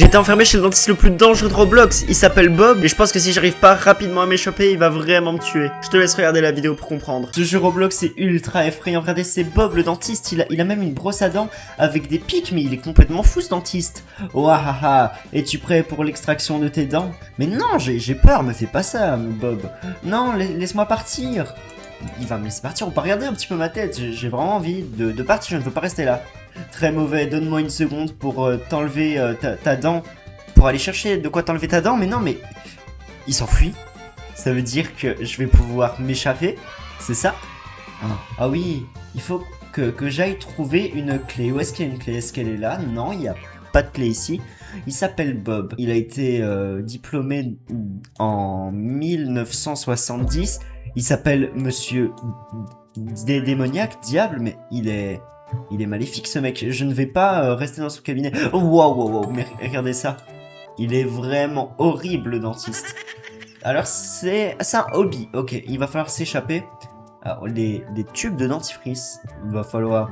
J'étais enfermé chez le dentiste le plus dangereux de Roblox, il s'appelle Bob, et je pense que si j'arrive pas rapidement à m'échapper, il va vraiment me tuer. Je te laisse regarder la vidéo pour comprendre. Ce jeu Roblox est ultra effrayant, regardez, c'est Bob le dentiste, il a même une brosse à dents avec des pics, mais il est complètement fou ce dentiste. Wahaha, es-tu prêt pour l'extraction de tes dents? Mais non, j'ai peur, me fais pas ça, Bob. Non, laisse-moi partir. Il va me laisser partir, on peut regarder un petit peu ma tête, j'ai vraiment envie de partir, je ne veux pas rester là. Très mauvais, donne-moi une seconde pour t'enlever ta dent, pour aller chercher de quoi t'enlever ta dent, mais non, mais il s'enfuit. Ça veut dire que je vais pouvoir m'échapper, c'est ça? Ah oui, il faut que j'aille trouver une clé. Où est-ce qu'il y a une clé? Est-ce qu'elle est là? Non, il n'y a pas de clé ici. Il s'appelle Bob, il a été diplômé en 1970. Il s'appelle Monsieur Démoniaque, Diable, mais il est maléfique ce mec. Je ne vais pas rester dans son cabinet. Oh, wow, mais regardez ça. Il est vraiment horrible le dentiste. Alors c'est un hobby. Ok, il va falloir s'échapper. Alors les tubes de dentifrice, il va falloir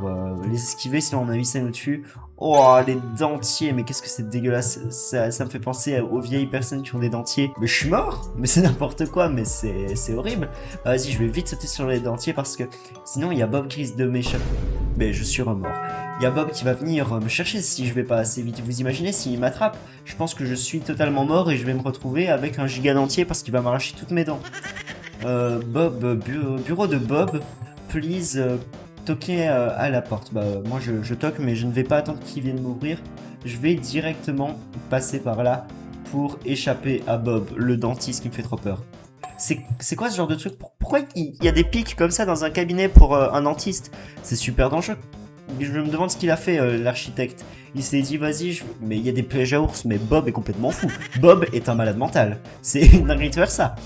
les esquiver sinon on a mis ça au-dessus. Oh les dentiers, mais qu'est-ce que c'est dégueulasse. Ça me fait penser aux vieilles personnes qui ont des dentiers. Mais je suis mort. Mais c'est n'importe quoi, mais c'est horrible. Vas-y, je vais vite sauter sur les dentiers parce que sinon il y a Bob qui risque de m'échapper. Mais je suis remords. Il y a Bob qui va venir me chercher si je vais pas assez vite. Vous imaginez s'il m'attrape? Je pense que je suis totalement mort et je vais me retrouver avec un giga dentier parce qu'il va m'arracher toutes mes dents. Bob, bureau de Bob, please toquer à la porte. Bah moi je toque mais je ne vais pas attendre qu'il vienne m'ouvrir. Je vais directement passer par là pour échapper à Bob, le dentiste qui me fait trop peur. C'est quoi ce genre de truc? Pourquoi il y a des pics comme ça dans un cabinet pour un dentiste? C'est super dangereux. Je me demande ce qu'il a fait l'architecte. Il s'est dit vas-y, mais il y a des pièges à ours, mais Bob est complètement fou. Bob est un malade mental. C'est une dinguerie de faire ça.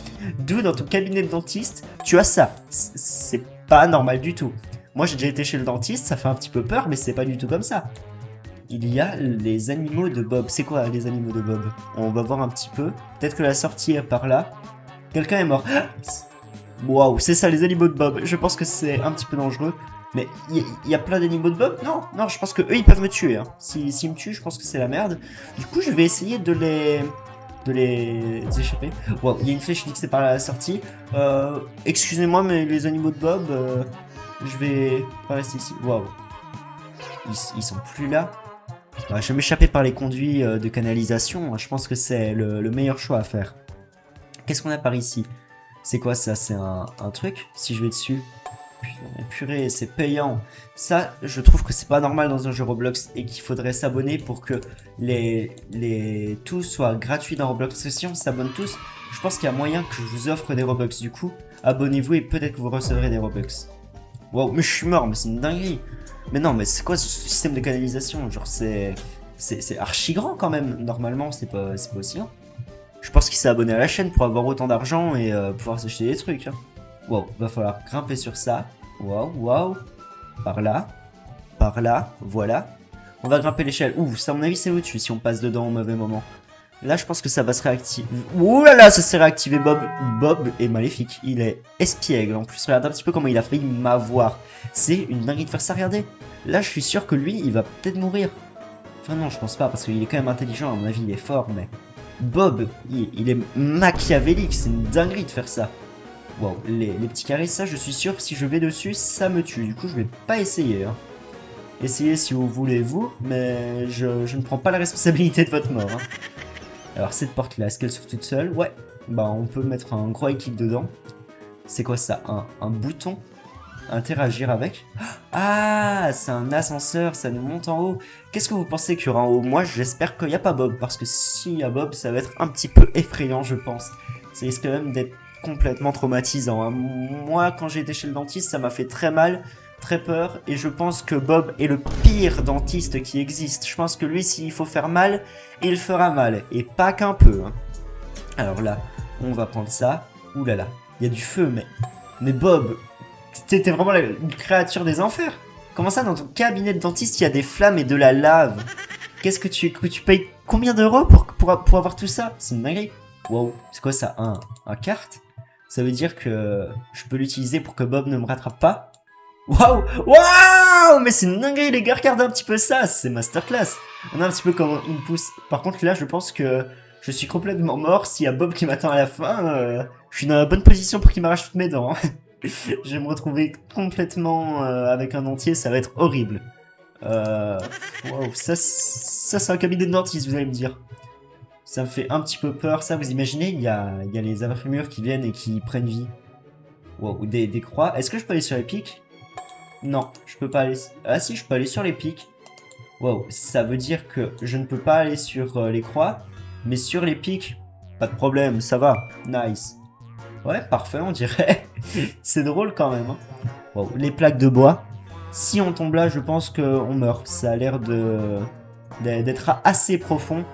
D'où dans ton cabinet de dentiste, tu as ça. C'est pas normal du tout. Moi j'ai déjà été chez le dentiste, ça fait un petit peu peur, mais c'est pas du tout comme ça. Il y a les animaux de Bob. C'est quoi les animaux de Bob? On va voir un petit peu. Peut-être que la sortie est par là. Quelqu'un est mort. Waouh, c'est ça les animaux de Bob. Je pense que c'est un petit peu dangereux. Mais il y a plein d'animaux de Bob? Non, je pense que eux ils peuvent me tuer. Hein. S'ils me tuent, je pense que c'est la merde. Du coup, je vais essayer de les échapper. Wow, il y a une flèche qui dit que c'est par la sortie. Excusez-moi, mais les animaux de Bob, je vais pas rester ici. Waouh. Ils sont plus là. Je vais m'échapper par les conduits de canalisation. Je pense que c'est le meilleur choix à faire. Qu'est-ce qu'on a par ici? C'est quoi ça? C'est un truc? Si je vais dessus. Purée, c'est payant. Ça, je trouve que c'est pas normal dans un jeu Roblox et qu'il faudrait s'abonner pour que tout soit gratuit dans Roblox. Parce que si on s'abonne tous, je pense qu'il y a moyen que je vous offre des Robux. Du coup, abonnez-vous et peut-être que vous recevrez des Robux. Wow, mais je suis mort, mais c'est une dinguerie. Mais non, mais c'est quoi ce système de canalisation? Genre, c'est archi grand quand même. Normalement, c'est pas aussi grand. Je pense qu'il s'est abonné à la chaîne pour avoir autant d'argent et pouvoir s'acheter des trucs. Hein. Wow, va falloir grimper sur ça. Wow. Par là, voilà. On va grimper l'échelle. Ouh, ça à mon avis c'est au-dessus si on passe dedans au mauvais moment. Là, je pense que ça va se réactiver. Ouh là là, ça s'est réactivé Bob. Bob est maléfique. Il est espiègle. En plus, regarde un petit peu comment il a failli m'avoir. C'est une dinguerie de faire ça, regardez. Là, je suis sûr que lui, il va peut-être mourir. Enfin non, je pense pas parce qu'il est quand même intelligent. À mon avis, il est fort, mais... Bob, il est machiavélique. C'est une dinguerie de faire ça. Wow, les petits carrés, ça je suis sûr que si je vais dessus, ça me tue. Du coup, je vais pas essayer. Hein. Essayez si vous voulez, vous, mais je ne prends pas la responsabilité de votre mort. Hein. Alors, cette porte-là, est-ce qu'elle s'ouvre toute seule? Ouais, bah on peut mettre un gros kick dedans. C'est quoi ça? Un bouton? Interagir avec? Ah, c'est un ascenseur, ça nous monte en haut. Qu'est-ce que vous pensez qu'il y aura en haut? Moi, j'espère qu'il n'y a pas Bob, parce que s'il y a Bob, ça va être un petit peu effrayant, je pense. Ça risque quand même d'être complètement traumatisant. Hein. Moi, quand j'ai été chez le dentiste, ça m'a fait très mal, très peur, et je pense que Bob est le pire dentiste qui existe. Je pense que lui, s'il faut faire mal, il fera mal, et pas qu'un peu. Hein. Alors là, on va prendre ça. Ouh là là, il y a du feu, mais Bob, t'es vraiment une créature des enfers. Comment ça, dans ton cabinet de dentiste, il y a des flammes et de la lave? Qu'est-ce que tu payes combien d'euros pour avoir tout ça? C'est une dinguerie. Wow, c'est quoi ça? Un carte? Ça veut dire que je peux l'utiliser pour que Bob ne me rattrape pas? Waouh! Waouh! Waouh, mais c'est une dinguerie, les gars, regardez un petit peu ça, c'est masterclass. On a un petit peu comment il me pousse. Par contre, là, je pense que je suis complètement mort. S'il y a Bob qui m'attend à la fin, je suis dans la bonne position pour qu'il m'arrache toutes mes dents. Je vais me retrouver complètement avec un dentier, ça va être horrible. Wow, ça c'est un cabinet de dentiste, vous allez me dire. Ça me fait un petit peu peur, ça, vous imaginez, il y a les infirmières qui viennent et qui prennent vie. Wow, des croix. Est-ce que je peux aller sur les pics? Non, je peux pas aller... Ah si, je peux aller sur les pics. Wow, ça veut dire que je ne peux pas aller sur les croix, mais sur les pics, pas de problème, ça va. Nice. Ouais, parfait, on dirait. C'est drôle quand même. Hein. Wow, les plaques de bois. Si on tombe là, je pense qu'on meurt. Ça a l'air d'être assez profond.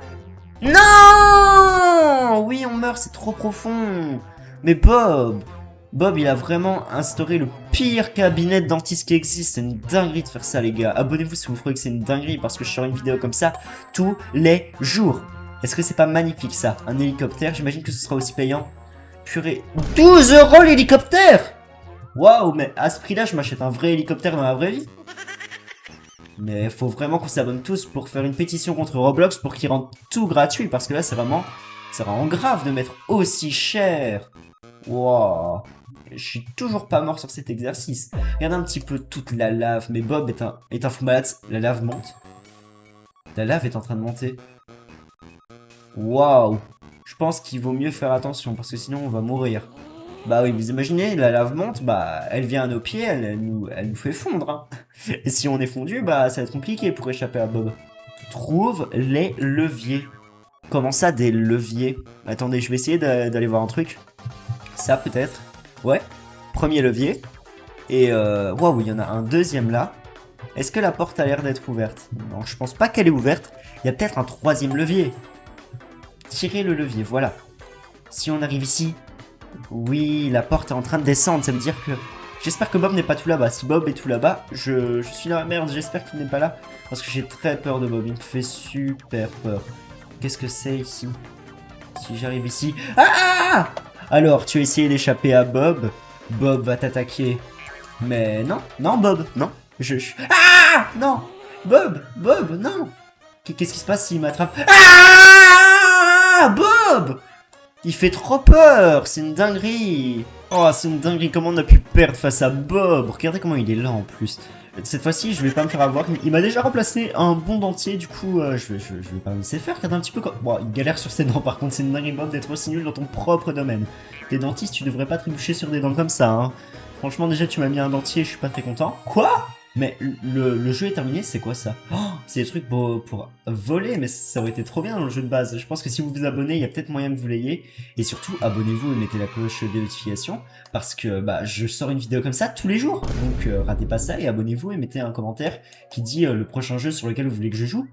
Non! Oui, on meurt, c'est trop profond. Mais Bob, il a vraiment instauré le pire cabinet de dentiste qui existe. C'est une dinguerie de faire ça, les gars. Abonnez-vous si vous trouvez que c'est une dinguerie, parce que je sors une vidéo comme ça tous les jours. Est-ce que c'est pas magnifique, ça? Un hélicoptère, j'imagine que ce sera aussi payant. Purée, 12 € l'hélicoptère! Waouh, mais à ce prix-là, je m'achète un vrai hélicoptère dans la vraie vie. Mais faut vraiment qu'on s'abonne tous pour faire une pétition contre Roblox pour qu'ils rendent tout gratuit, parce que là, c'est vraiment grave de mettre aussi cher. Waouh. Je suis toujours pas mort sur cet exercice. Regarde un petit peu toute la lave. Mais Bob est un fou malade. La lave monte. La lave est en train de monter. Waouh. Je pense qu'il vaut mieux faire attention parce que sinon on va mourir. Bah oui, vous imaginez, la lave monte, bah elle vient à nos pieds, elle nous fait fondre. Hein. Et si on est fondu, bah ça va être compliqué pour échapper à Bob. Trouve les leviers. Comment ça, des leviers? Attendez, je vais essayer d'aller voir un truc. Ça peut-être. Ouais. Premier levier. Et waouh, il y en a un deuxième là. Est-ce que la porte a l'air d'être ouverte? Non, je pense pas qu'elle est ouverte. Il y a peut-être un troisième levier. Tirez le levier, voilà. Si on arrive ici... Oui, la porte est en train de descendre, ça veut dire que... J'espère que Bob n'est pas tout là-bas. Si Bob est tout là-bas, je suis dans la merde, j'espère qu'il n'est pas là. Parce que j'ai très peur de Bob, il me fait super peur. Qu'est-ce que c'est ici? Si j'arrive ici... Ah! Alors, tu as essayé d'échapper à Bob. Bob va t'attaquer. Mais non, non Bob, non. Ah! Non! Bob, non! Qu'est-ce qui se passe s'il m'attrape? Ah! Bob! Il fait trop peur, c'est une dinguerie. Oh, c'est une dinguerie, comment on a pu perdre face à Bob. Regardez comment il est là en plus. Cette fois-ci, je vais pas me faire avoir. Il m'a déjà remplacé un bon dentier, du coup, je vais pas me laisser faire. Regardez un petit peu comme... Bon, il galère sur ses dents, par contre, c'est une dinguerie, Bob, d'être aussi nul dans ton propre domaine. T'es dentiste, tu devrais pas trébucher sur des dents comme ça, hein. Franchement, déjà, tu m'as mis un dentier, je suis pas très content. Quoi? Mais le jeu est terminé, c'est quoi ça? Oh, c'est des trucs pour voler, mais ça aurait été trop bien dans le jeu de base. Je pense que si vous vous abonnez, il y a peut-être moyen que vous l'ayez. Et surtout, abonnez-vous et mettez la cloche des notifications, parce que bah, je sors une vidéo comme ça tous les jours. Donc ratez pas ça et abonnez-vous et mettez un commentaire qui dit le prochain jeu sur lequel vous voulez que je joue.